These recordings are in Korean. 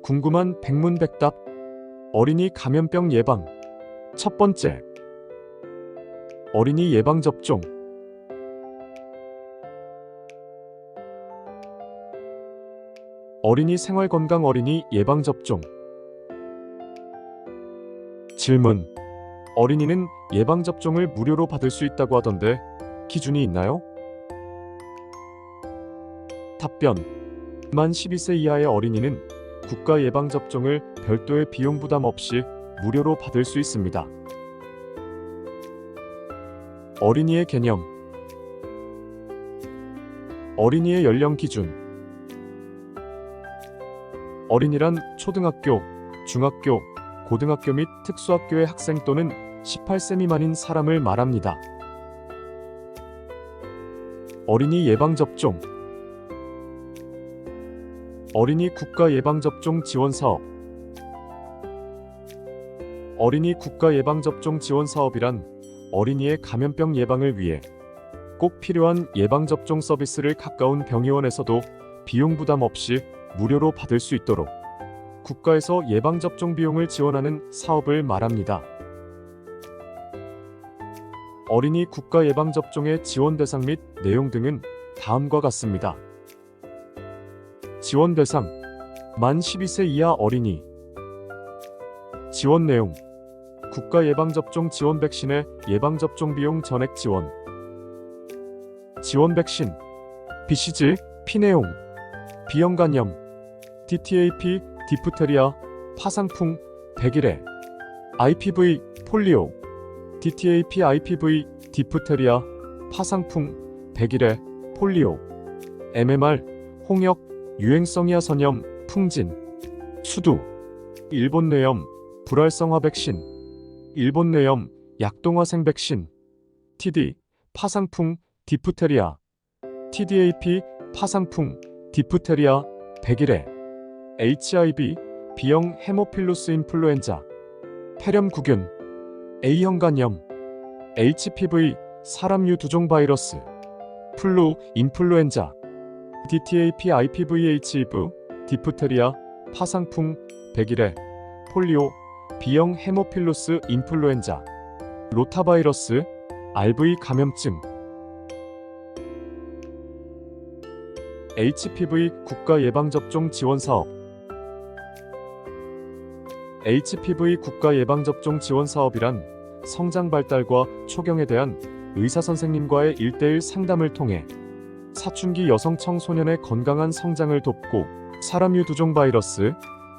궁금한 백문백답 어린이 감염병 예방. 첫 번째, 어린이 예방접종. 어린이 생활건강 어린이 예방접종. 질문. 어린이는 예방접종을 무료로 받을 수 있다고 하던데 기준이 있나요? 답변. 만 12세 이하의 어린이는 국가 예방접종을 별도의 비용 부담 없이 무료로 받을 수 있습니다. 어린이의 개념. 어린이의 연령 기준. 어린이란 초등학교, 중학교, 고등학교 및 특수학교의 학생 또는 18세 미만인 사람을 말합니다. 어린이 예방접종. 어린이 국가 예방접종 지원 사업. 어린이 국가 예방접종 지원 사업이란 어린이의 감염병 예방을 위해 꼭 필요한 예방접종 서비스를 가까운 병의원에서도 비용 부담 없이 무료로 받을 수 있도록 국가에서 예방접종 비용을 지원하는 사업을 말합니다. 어린이 국가 예방접종의 지원 대상 및 내용 등은 다음과 같습니다. 지원 대상. 만 12세 이하 어린이. 지원 내용. 국가 예방접종 지원 백신의 예방접종 비용 전액 지원. 지원 백신. BCG, 피내용, 비형간염, DTaP, 디프테리아, 파상풍, 백일해, IPV, 폴리오, DTaP, IPV, 디프테리아, 파상풍, 백일해, 폴리오, MMR, 홍역, 유행성이하 전염, 풍진, 수두, 일본 뇌염, 불활성화 백신, 일본 뇌염, 약동화생 백신, TD, 파상풍, 디프테리아, TDAP, 파상풍, 디프테리아, 백일해, HIV, B형 헤모필루스 인플루엔자, 폐렴구균, A형 간염, HPV, 사람류 두종 바이러스, 플루, 인플루엔자, DTaP, IPV, HIV, 디프테리아, 파상풍, 백일해, 폴리오, B형 헤모필루스 인플루엔자, 로타바이러스, RV 감염증. HPV 국가 예방접종 지원 사업. HPV 국가 예방접종 지원 사업이란 성장 발달과 초경에 대한 의사 선생님과의 1:1 상담을 통해 사춘기 여성 청소년의 건강한 성장을 돕고 사람류 두종 바이러스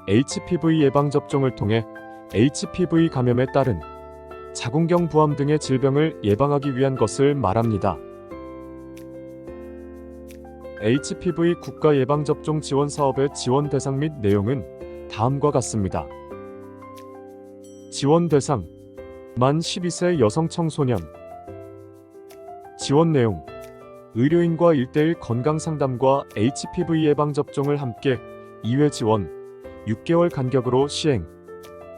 HPV 예방접종을 통해 HPV 감염에 따른 자궁경 부암 등의 질병을 예방하기 위한 것을 말합니다. HPV 국가 예방접종 지원 사업의 지원 대상 및 내용은 다음과 같습니다. 지원 대상. 만 12세 여성 청소년. 지원 내용. 의료인과 1:1 건강상담과 HPV 예방접종을 함께 2회 지원, 6개월 간격으로 시행.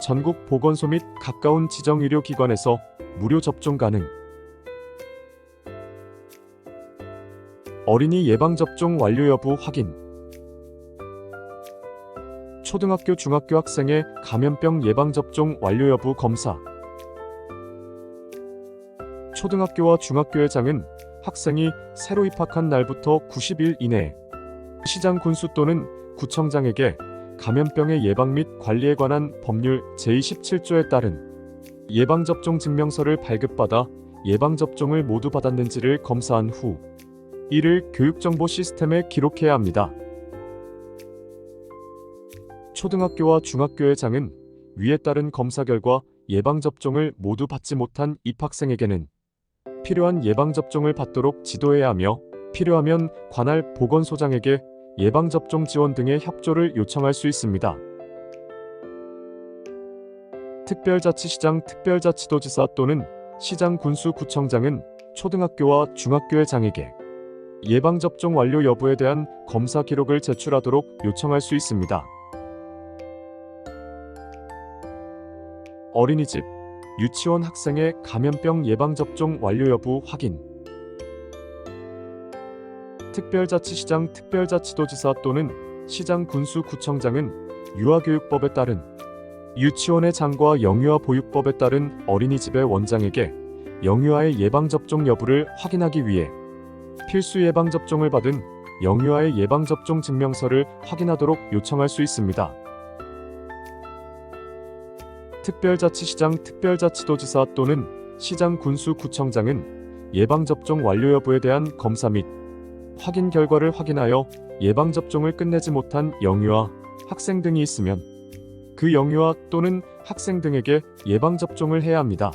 전국 보건소 및 가까운 지정의료기관에서 무료 접종 가능. 어린이 예방접종 완료 여부 확인. 초등학교, 중학교 학생의 감염병 예방접종 완료 여부 검사. 초등학교와 중학교회장은 학생이 새로 입학한 날부터 90일 이내에 시장 군수 또는 구청장에게 감염병의 예방 및 관리에 관한 법률 제27조에 따른 예방접종 증명서를 발급받아 예방접종을 모두 받았는지를 검사한 후 이를 교육정보 시스템에 기록해야 합니다. 초등학교와 중학교회장은 위에 따른 검사 결과 예방접종을 모두 받지 못한 입학생에게는 필요한 예방접종을 받도록 지도해야 하며 필요하면 관할 보건소장에게 예방접종 지원 등의 협조를 요청할 수 있습니다. 특별자치시장, 특별자치도지사 또는 시장 군수 구청장은 초등학교와 중학교회장에게 예방접종 완료 여부에 대한 검사 기록을 제출하도록 요청할 수 있습니다. 어린이집, 유치원 학생의 감염병 예방접종 완료 여부 확인. 특별자치시장, 특별자치도지사 또는 시장 군수 구청장은 유아교육법에 따른 유치원의 장과 영유아 보육법에 따른 어린이집의 원장에게 영유아의 예방접종 여부를 확인하기 위해 필수 예방접종을 받은 영유아의 예방접종 증명서를 확인하도록 요청할 수 있습니다. 특별자치시장, 특별자치도지사 또는 시장, 군수, 구청장은 예방접종 완료 여부에 대한 검사 및 확인 결과를 확인하여 예방접종을 끝내지 못한 영유아, 학생 등이 있으면 그 영유아 또는 학생 등에게 예방접종을 해야 합니다.